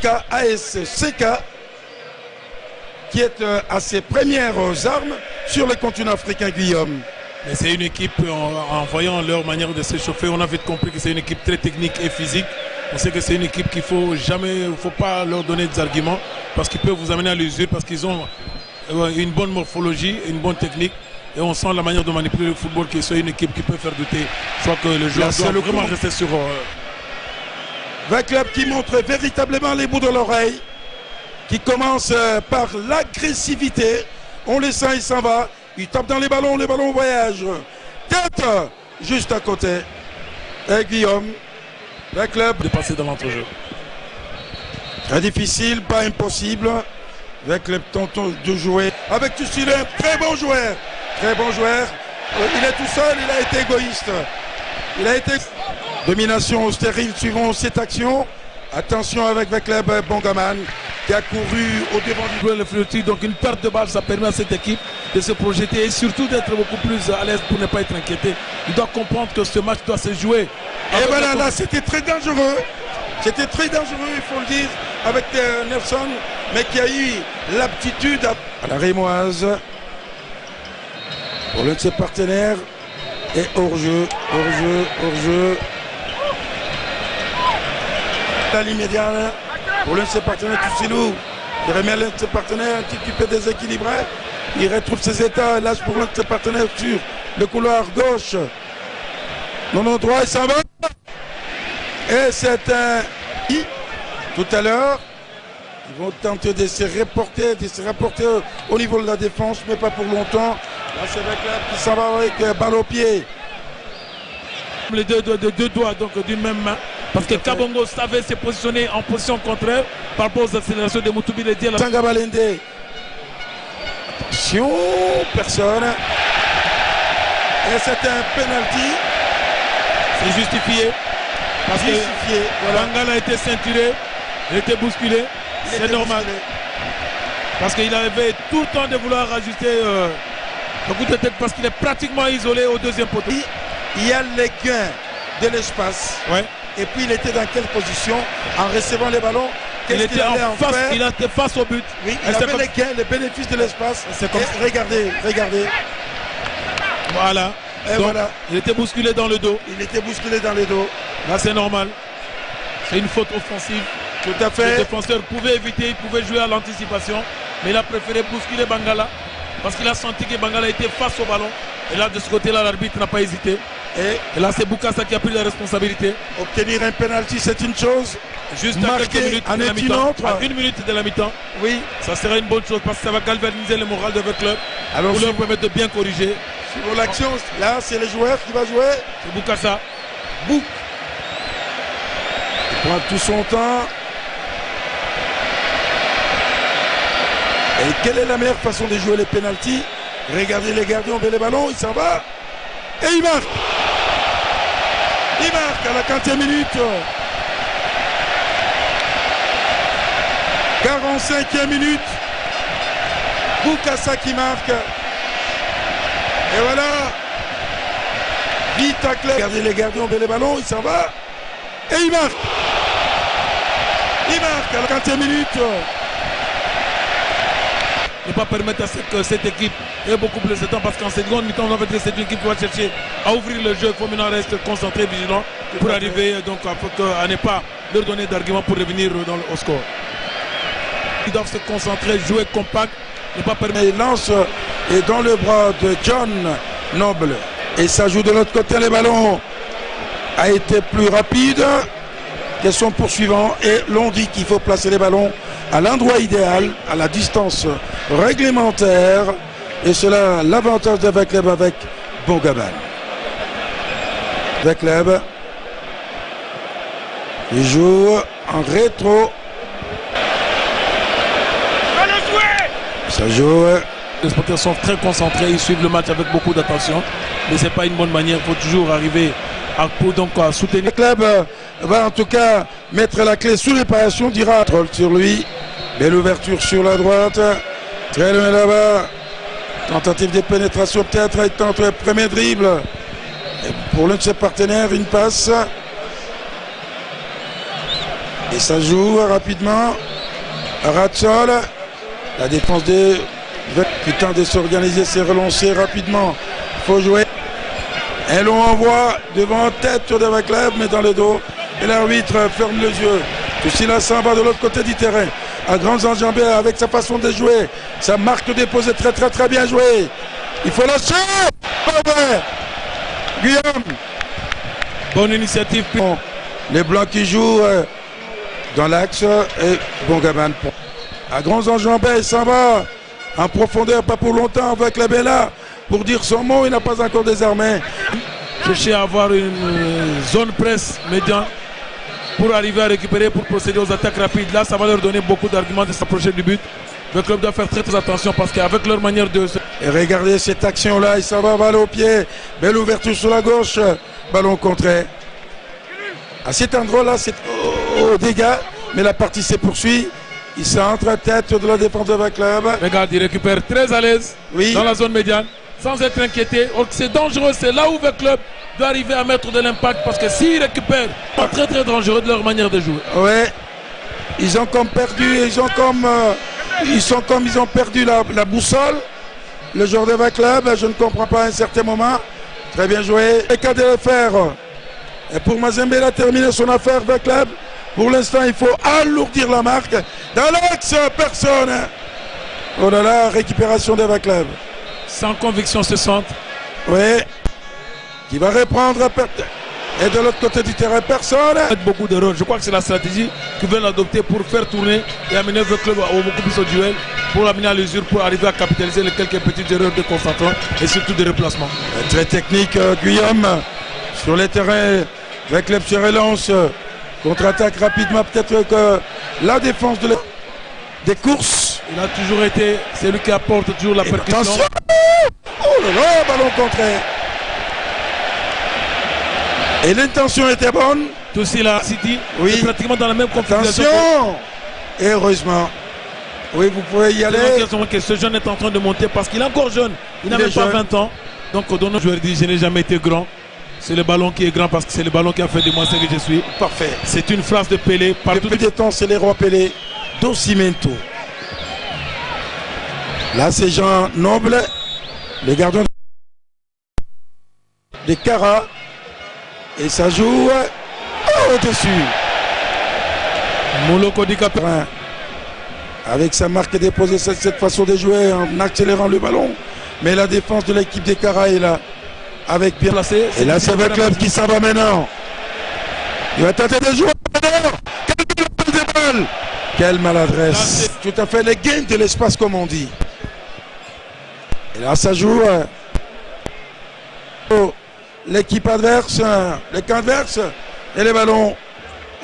Seka, AS Seka, qui est à ses premières armes sur le continent africain, Guillaume. Mais c'est une équipe, en voyant leur manière de s'échauffer, on a vite compris que c'est une équipe très technique et physique. On sait que c'est une équipe qu'il faut pas leur donner des arguments parce qu'ils peuvent vous amener à l'usure, parce qu'ils ont une bonne morphologie, une bonne technique. Et on sent la manière de manipuler le football, que c'est une équipe qui peut faire douter. Je crois que le joueur doit vraiment rester sur... Un club qui montre véritablement les bouts de l'oreille, qui commence par l'agressivité. On le sent, il s'en va. Il tape dans les ballons voyagent. Tête juste à côté. Et Guillaume, le club de passer dans l'entrejeu. Très difficile, pas impossible. Le club tente de jouer. Avec Tussilin, très bon joueur. Très bon joueur. Il est tout seul, il a été égoïste. Il a été... Domination stérile suivant cette action. Attention avec le club Bongaman qui a couru au devant du jeu. Donc une perte de balle, ça permet à cette équipe de se projeter et surtout d'être beaucoup plus à l'aise pour ne pas être inquiété. Il doit comprendre que ce match doit se jouer. Et voilà, là c'était très dangereux. C'était très dangereux, il faut le dire, avec Nelson, mais qui a eu l'aptitude à la Rémoise. Pour l'un de ses partenaires. Et hors-jeu. À l'immédiat, pour l'un de ses partenaires, Toussilou, qui remet l'un de ses partenaires un petit peu déséquilibré. Il retrouve ses états, lâche pour l'un de ses partenaires sur le couloir gauche. Non, droit, il s'en va. Et c'est un... Tout à l'heure, ils vont tenter de se rapporter au niveau de la défense, mais pas pour longtemps. Là, c'est le club qui s'en va avec balle au pied. Les deux doigts donc d'une même main. Parce que Kabongo savait se positionner en position contraire par rapport aux accélérations de Moutoubi Ledji. Sangabalende. Attention, personne. Et c'est un penalty. C'est justifié. Parce que voilà. Bangala a été ceinturé, il était bousculé. C'est normal. Parce qu'il avait tout le temps de vouloir ajuster le coup de tête parce qu'il est pratiquement isolé au deuxième poteau. Il y a les gains de l'espace. Ouais. Et puis il était dans quelle position en recevant les ballons? Il était il était face au but. Oui, il avait les gains, les bénéfices de l'espace. Regardez. Voilà. Et donc, voilà. Il était bousculé dans le dos. Là, c'est normal. C'est une faute offensive. Tout à fait. Le défenseur pouvait éviter, il pouvait jouer à l'anticipation. Mais il a préféré bousculer Bangala. Parce qu'il a senti que Bangala était face au ballon. Et là, de ce côté-là, l'arbitre n'a pas hésité. Et là, c'est Boukassa qui a pris la responsabilité. Obtenir un penalty, c'est une chose. Juste à quelques minutes de la mi-temps. À 1 minute de la mi-temps. Oui. Ça sera une bonne chose parce que ça va galvaniser le moral de votre club. Alors, pour leur permettre de bien corriger. Sur l'action, là, c'est le joueur qui va jouer. C'est Boukassa. Il prend tout son temps. Et quelle est la meilleure façon de jouer les pénaltys? Regardez les gardiens, on met les ballons, il s'en va. Et il marque. Il marque à la 40e minute. 45e minute. Boukassa qui marque. Et voilà. Vite à clair. Regardez les gardiens, on met les ballons, il s'en va. Et il marque. Il marque à la 40e minute. Ne pas permettre à que cette équipe ait beaucoup plus de temps parce qu'en seconde mi-temps, on va dire que c'est une équipe qui va chercher à ouvrir le jeu. Il faut maintenant rester concentré, vigilant pour arriver donc à ne pas leur donner d'arguments pour revenir au score. Ils doivent se concentrer, jouer compact, ne pas permettre. Il lance et dans le bras de John Noble. Et ça joue de l'autre côté, les ballons a été plus rapide que son poursuivant. Et l'on dit qu'il faut placer les ballons à l'endroit idéal, à la distance réglementaire. Et cela, l'avantage de Vecleb avec Bongaman. Vecleb, il joue en rétro. Ça joue. Les sportifs sont très concentrés, ils suivent le match avec beaucoup d'attention. Mais ce n'est pas une bonne manière, il faut toujours arriver à soutenir. Le club va en tout cas mettre la clé sous réparation, dira troll sur lui. Belle ouverture sur la droite. Très loin là-bas. Tentative de pénétration peut-être. Il tente le premier dribble. Et pour l'un de ses partenaires, une passe. Et ça joue rapidement. Ratsol. La défense qui tente de s'organiser, s'est relancée rapidement. Il faut jouer. Et l'on envoie devant tête sur le club, mais dans le dos. Et l'arbitre ferme les yeux. Tout cela s'en va de l'autre côté du terrain. À grandes enjambées avec sa façon de jouer. Sa marque déposée très bien jouée. Il faut lâcher. Guillaume. Bonne initiative. Les Blancs qui jouent dans l'axe. Et Bongaman. À grands enjambées, il s'en va. En profondeur, pas pour longtemps avec la Bella. Pour dire son mot, il n'a pas encore désarmé. Chercher à avoir une zone presse médiane pour arriver à récupérer, pour procéder aux attaques rapides. Là, ça va leur donner beaucoup d'arguments de s'approcher du but. Le club doit faire très attention parce qu'avec leur manière de... Et regardez cette action-là, il s'en va, balle au pied. Belle ouverture sur la gauche, ballon contré. À cet endroit-là, c'est au dégât, mais la partie se poursuit. Il centre tête de la défense de la club. Regarde, il récupère très à l'aise dans la zone médiane, sans être inquiété. C'est dangereux, c'est là où le club doit arriver à mettre de l'impact parce que s'ils récupèrent, c'est très dangereux de leur manière de jouer. Ouais, ils ont comme perdu, ils ont perdu la boussole. Le joueur de la club, je ne comprends pas à un certain moment. Très bien joué. Le cas de le faire. Et pour Mazembe, il a terminé son affaire de club. Pour l'instant, il faut alourdir la marque. Dans l'axe, personne. Oh là là, récupération de la club. Sans conviction ce centre. Oui. Qui va reprendre. Et de l'autre côté du terrain, personne. Beaucoup d'erreurs. Je crois que c'est la stratégie qu'ils veulent adopter pour faire tourner et amener le club beaucoup plus au duel, pour l'amener à l'usure, pour arriver à capitaliser les quelques petites erreurs de concentrant et surtout de replacement. Très technique, Guillaume. Sur les terrains, le club se relance. Contre-attaque rapidement, peut-être que la défense des courses. Il a toujours été celui qui apporte toujours la percussion. Attention. Oh là là, ballon contré. Et l'intention était bonne. Tout cela, City, oui. Est pratiquement dans la même configuration. Attention. Et heureusement. Oui, vous pouvez y aller. Que ce jeune est en train de monter parce qu'il est encore jeune. Il n'a même pas 20 ans. Donc, Dono, je lui dis, je n'ai jamais été grand. C'est le ballon qui est grand parce que c'est le ballon qui a fait de moi ce que je suis. Parfait. C'est une phrase de Pelé. Depuis des temps, c'est les rois Pelé. Do Cimento. Là, c'est Jean Noble, le gardien de Cara. Et ça joue au-dessus. Moloko Di Capra. Avec sa marque déposée, cette façon de jouer en accélérant le ballon. Mais la défense de l'équipe des Cara est là. Avec bien placé. Et là, c'est le club qui s'en va maintenant. Il va tenter de jouer. Quelle maladresse. Tout à fait, les gains de l'espace, comme on dit. Et là, ça joue. L'équipe adverse, les camps adverses. Et les ballons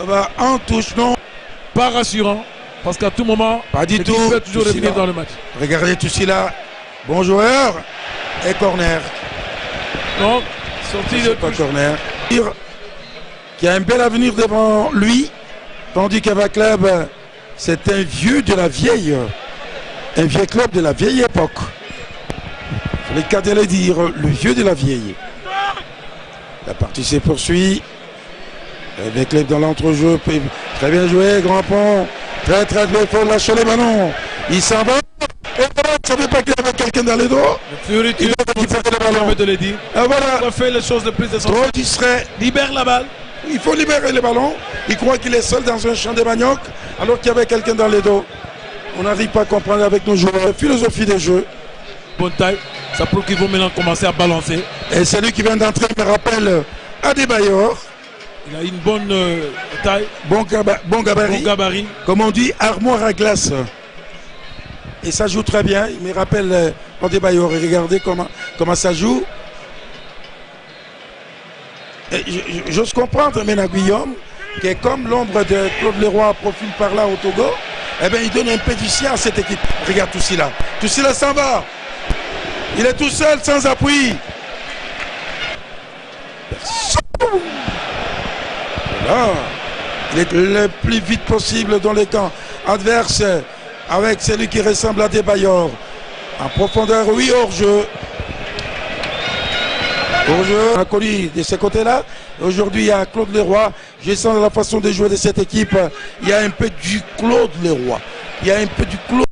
va en touche, non. Pas rassurant. Parce qu'à tout moment, pas du tout. Peut toujours revenir dans le match. Regardez tout cela. Bon joueur. Et corner. Donc, sortie de pas corner. Qui a un bel avenir devant lui, tandis qu'avec club, c'est un vieux de la vieille, un vieux club de la vieille époque. C'est le cas de le dire, le vieux de la vieille. La partie se poursuit. Le club dans l'entrejeu, très bien joué, Grand Pont, très bien, il faut lâcher les ballons. Il s'en va. Et voilà, ne savait pas qu'il y avait quelqu'un dans les dos. Il faut le ballon. De le dire. Et voilà. Il faut faire les choses de plus essentielles. Trop distrait. Libère la balle. Il faut libérer le ballon. Il croit qu'il est seul dans un champ de manioc, alors qu'il y avait quelqu'un dans les dos. On n'arrive pas à comprendre avec nos joueurs. La philosophie des jeux. Bonne taille. Ça prouve qu'il faut maintenant commencer à balancer. Et celui qui vient d'entrer me rappelle Adebayor. Il a une bonne taille. Bon gabarit. Comme on dit, armoire à glace. Et ça joue très bien. Il me rappelle Adebayor. Et regardez comment ça joue. J'ose comprendre maintenant Guillaume, qui est comme l'ombre de Claude Leroy profile par là au Togo. Eh bien, il donne un peu d'huissier à cette équipe. Regarde tout cela. Tout cela s'en va. Il est tout seul, sans appui. Voilà. Il est le plus vite possible dans les camps adverses, avec celui qui ressemble à Adebayor. En profondeur, oui, hors-jeu. Hors-jeu, on a connu de ce côté-là. Aujourd'hui, il y a Claude Leroy Je sens la façon de jouer de cette équipe. Il y a un peu du Claude Leroy. Il y a un peu du Claude